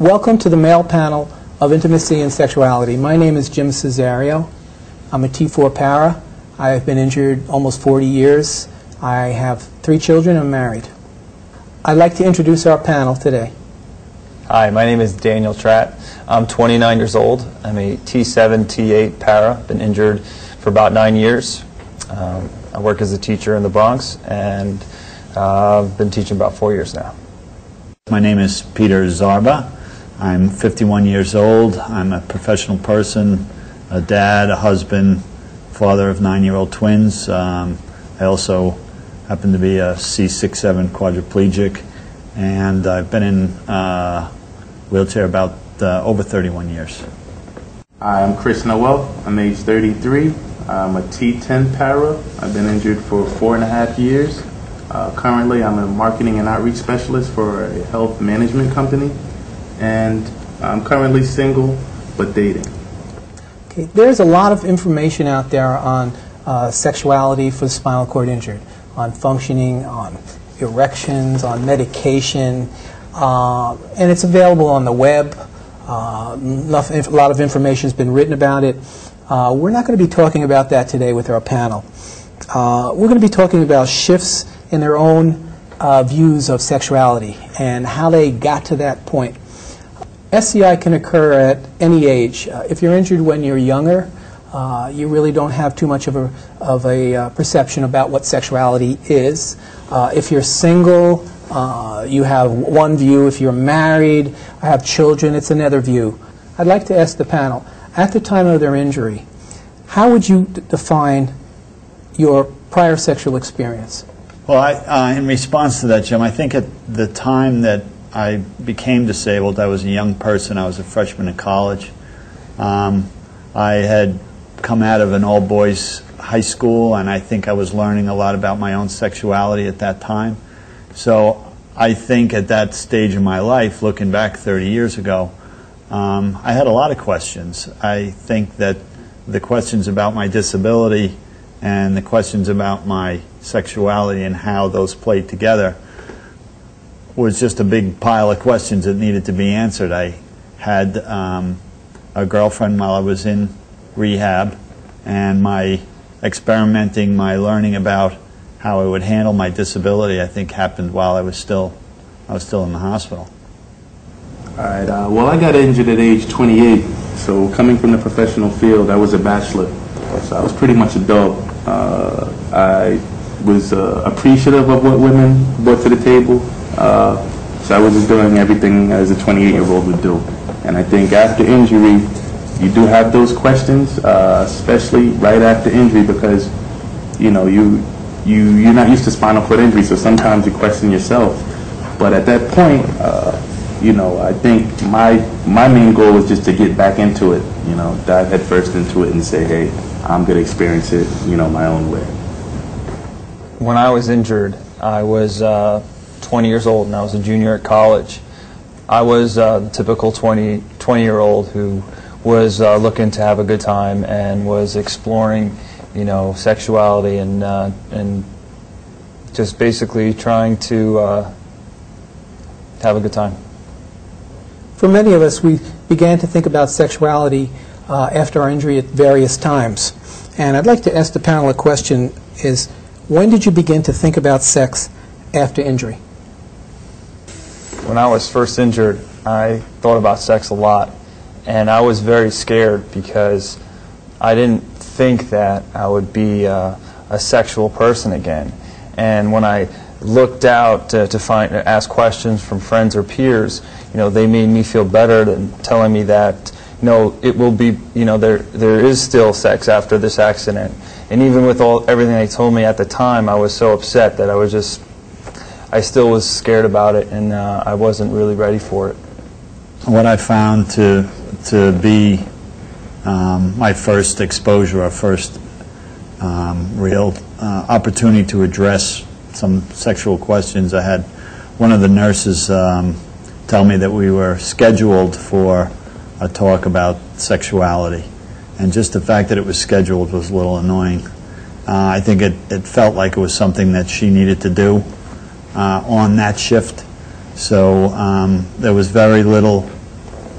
Welcome to the male panel of Intimacy and Sexuality. My name is Jim Cesario. I'm a T4 para. I've been injured almost 40 years. I have 3 children and I'm married. I'd like to introduce our panel today. Hi, my name is Daniel Tratt. I'm 29 years old. I'm a T7, T8 para. Been injured for about 9 years. I work as a teacher in the Bronx and I've been teaching about 4 years now. My name is Peter Zarba. I'm 51 years old. I'm a professional person, a dad, a husband, father of 9-year-old twins. I also happen to be a C6-7 quadriplegic, and I've been in a wheelchair about over 31 years. I'm Chris Noel. I'm age 33. I'm a T10 para. I've been injured for 4.5 years. Currently, I'm a marketing and outreach specialist for a health management company, and I'm currently single but dating. Okay, there's a lot of information out there on sexuality for the spinal cord injured, on functioning, on erections, on medication, and it's available on the web. A lot of information has been written about it. We're not going to be talking about that today with our panel. We're going to be talking about shifts in their own views of sexuality and how they got to that point. SCI can occur at any age. If you're injured when you're younger, you really don't have too much of a perception about what sexuality is. If you're single, you have one view. If you're married, have children, it's another view. I'd like to ask the panel, at the time of their injury, how would you define your prior sexual experience? Well, in response to that, Jim, I think at the time that I became disabled, I was a young person. I was a freshman in college. I had come out of an all-boys high school, and I think I was learning a lot about my own sexuality at that time. So I think at that stage of my life, looking back 30 years ago, I had a lot of questions. I think that the questions about my disability and the questions about my sexuality and how those played together was just a big pile of questions that needed to be answered. I had a girlfriend while I was in rehab, and my experimenting, my learning about how I would handle my disability, I think happened while I was still in the hospital. All right. Well, I got injured at age 28. So coming from the professional field, I was a bachelor. So I was pretty much a dog. I was appreciative of what women brought to the table. So I was just doing everything as a 28-year-old would do. And I think after injury, you do have those questions, especially right after injury, because you know you're not used to spinal cord injury, so sometimes you question yourself. But at that point, you know, I think my main goal was just to get back into it. You know, dive headfirst into it and say, hey, I'm gonna experience it, you know, my own way. When I was injured, I was 20 years old and I was a junior at college. I was the typical 20-year-old who was looking to have a good time and was exploring, you know, sexuality and just basically trying to have a good time. For many of us, we began to think about sexuality after our injury at various times. And I'd like to ask the panel a question is, when did you begin to think about sex after injury? When I was first injured, I thought about sex a lot. And I was very scared because I didn't think that I would be a sexual person again. And when I looked out to ask questions from friends or peers, you know, they made me feel better than telling me that, you know, it will be, you know, there is still sex after this accident. And even with everything they told me at the time, I was so upset that I still was scared about it, and I wasn't really ready for it. What I found to be my first exposure, or first real opportunity to address some sexual questions, I had one of the nurses tell me that we were scheduled for a talk about sexuality. And just the fact that it was scheduled was a little annoying. I think it felt like it was something that she needed to do on that shift. So there was very little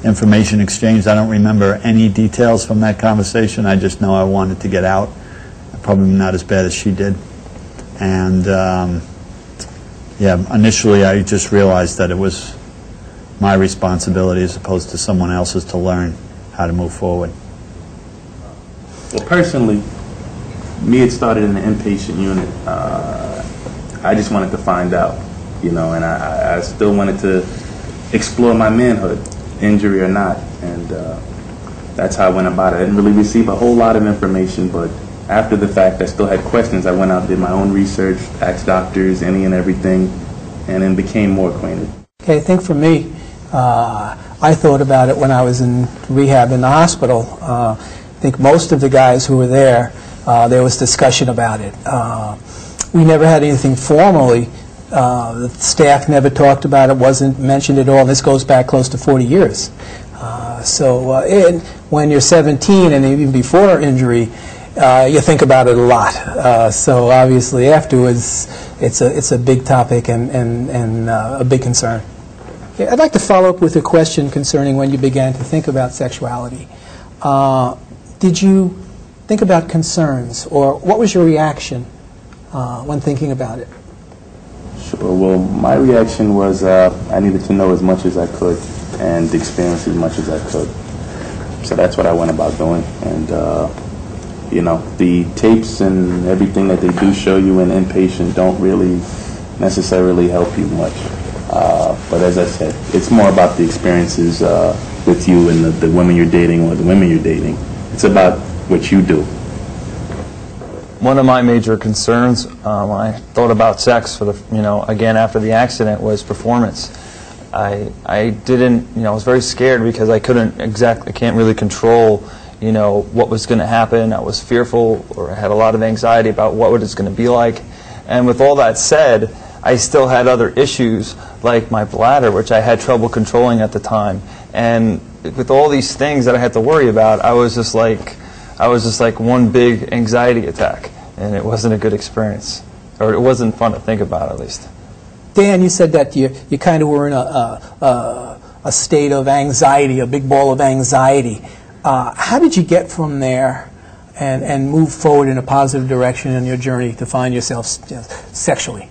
information exchanged. I don't remember any details from that conversation. I just know I wanted to get out. Probably not as bad as she did. And yeah, initially I just realized that it was my responsibility as opposed to someone else's to learn how to move forward. Well, personally, me, it started in the inpatient unit. I just wanted to find out, you know, and I still wanted to explore my manhood, injury or not, and that's how I went about it. I didn't really receive a whole lot of information, but after the fact, I still had questions. I went out, did my own research, asked doctors, any and everything, and then became more acquainted. Okay, I think for me, I thought about it when I was in rehab in the hospital. I think most of the guys who were there was discussion about it. We never had anything formally. The staff never talked about it, wasn't mentioned at all. This goes back close to 40 years. When you're 17 and even before injury, you think about it a lot. So obviously afterwards, it's a big topic and a big concern. Okay, I'd like to follow up with a question concerning when you began to think about sexuality. Did you think about concerns, or what was your reaction when thinking about it? Sure. Well, my reaction was I needed to know as much as I could and experience as much as I could. So that's what I went about doing. And, you know, the tapes and everything that they do show you in inpatient don't really necessarily help you much. But as I said, it's more about the experiences with you and the women you're dating or the women you're dating. It's about what you do. One of my major concerns when I thought about sex for the, again after the accident was performance. I didn't, I was very scared because I can't really control, what was going to happen. I was fearful, or I had a lot of anxiety about what it was going to be like. And with all that said, I still had other issues like my bladder, which I had trouble controlling at the time. And with all these things that I had to worry about, I was just like one big anxiety attack, and it wasn't a good experience, or it wasn't fun to think about, at least. Dan, you said that you kind of were in a state of anxiety, a big ball of anxiety. How did you get from there and move forward in a positive direction in your journey to find yourself sexually?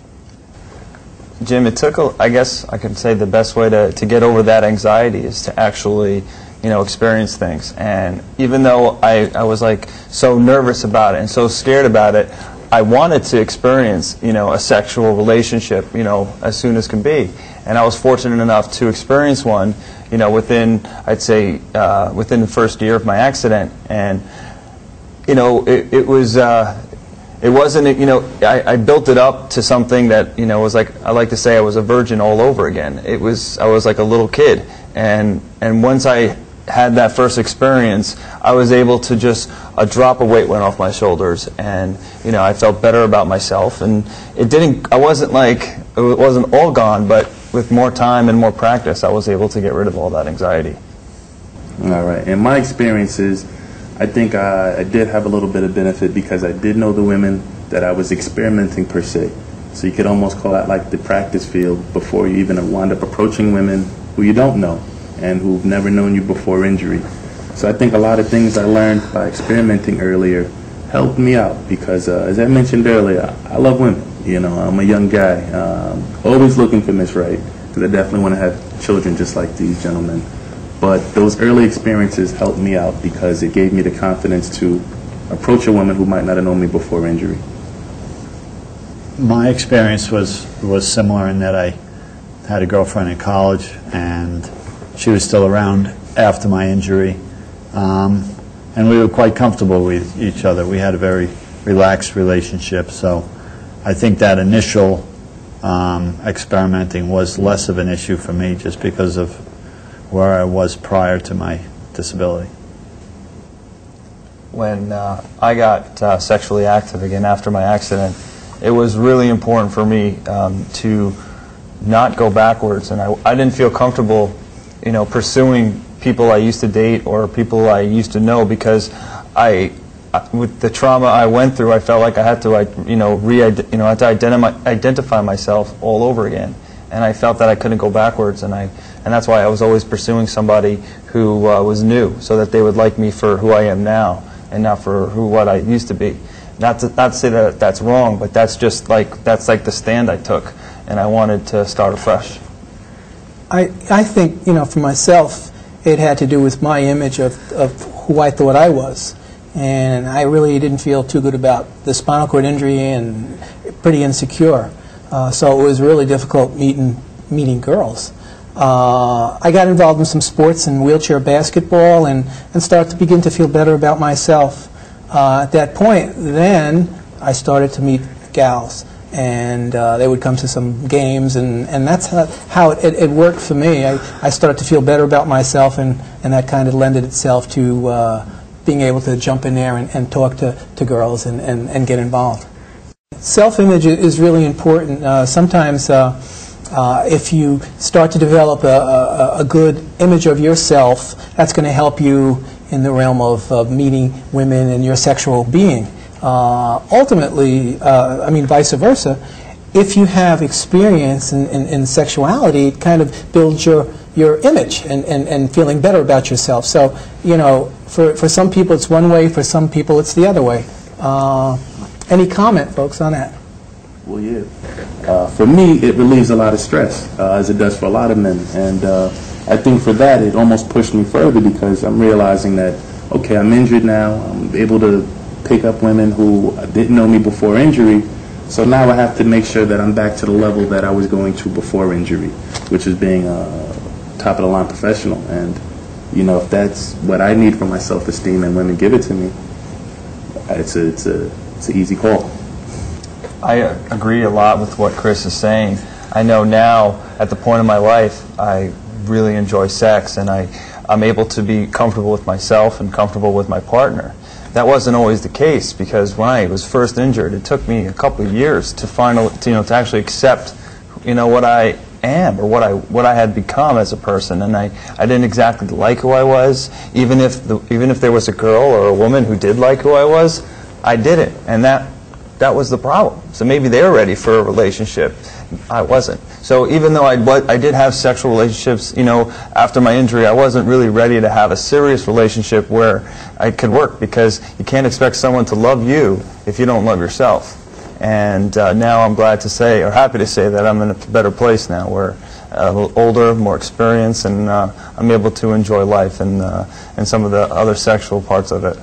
Jim, it took, I guess I could say the best way to get over that anxiety is to actually experience things. And even though I was like so nervous about it and so scared about it, I wanted to experience, a sexual relationship, as soon as can be. And I was fortunate enough to experience one, within, I'd say, within the first year of my accident. And, it wasn't, I built it up to something that, was like, I like to say I was a virgin all over again. I was like a little kid. And once I had that first experience, I was able to just, a drop of weight went off my shoulders, and I felt better about myself. And it wasn't all gone, but with more time and more practice, I was able to get rid of all that anxiety. All right. In my experiences, I think I did have a little bit of benefit because I did know the women that I was experimenting per se. So you could almost call that like the practice field before you even wind up approaching women who you don't know and who've never known you before injury. So I think a lot of things I learned by experimenting earlier helped me out because, as I mentioned earlier, I love women. I'm a young guy, always looking for Miss Right, because I definitely want to have children just like these gentlemen. But those early experiences helped me out because it gave me the confidence to approach a woman who might not have known me before injury. My experience was similar in that I had a girlfriend in college, and she was still around after my injury. And we were quite comfortable with each other. We had a very relaxed relationship, so I think that initial experimenting was less of an issue for me just because of where I was prior to my disability. When I got sexually active again after my accident, it was really important for me to not go backwards, and I didn't feel comfortable, pursuing people I used to date or people I used to know because with the trauma I went through, I felt like I had to, had to identify myself all over again. and I felt that I couldn't go backwards, and that's why I was always pursuing somebody who was new, so that they would like me for who I am now, and not for what I used to be. Not to say that that's wrong, but that's just like the stand I took, and I wanted to start afresh. I think, you know, for myself, it had to do with my image of who I thought I was. And I really didn't feel too good about the spinal cord injury and pretty insecure. So it was really difficult meeting girls. I got involved in some sports and wheelchair basketball and started to begin to feel better about myself. At that point, then I started to meet gals. And they would come to some games, and that's how it worked for me. I started to feel better about myself, and that kind of lended itself to being able to jump in there and talk to girls and get involved. Self-image is really important. Sometimes if you start to develop a good image of yourself, that's going to help you in the realm of meeting women and your sexual being. Ultimately, I mean, vice versa, if you have experience in sexuality, it kind of builds your image and feeling better about yourself. So, you know, for some people it's one way, for some people it's the other way. Any comment, folks, on that? Well, yeah. For me, it relieves a lot of stress, as it does for a lot of men. And I think for that, it almost pushed me further, because I'm realizing that, okay, I'm injured now, I'm able to pick up women who didn't know me before injury, so now I have to make sure that I'm back to the level that I was going to before injury, which is being a top-of-the-line professional. And, you know, if that's what I need for my self-esteem and women give it to me, it's an easy call. I agree a lot with what Chris is saying. I know now, at the point in my life, I really enjoy sex, and I'm able to be comfortable with myself and comfortable with my partner. That wasn't always the case, because when I was first injured, it took me a couple of years to to actually accept, you know, what I am, or what I had become as a person, and I didn't exactly like who I was. Even if there was a girl or a woman who did like who I was, I didn't, and that was the problem. So maybe they were ready for a relationship, I wasn't. So even though I did have sexual relationships, you know, after my injury, I wasn't really ready to have a serious relationship where I could work, because you can't expect someone to love you if you don't love yourself. And now I'm glad to say, or happy to say, that I'm in a better place now, where a little older, more experienced, and I'm able to enjoy life and some of the other sexual parts of it.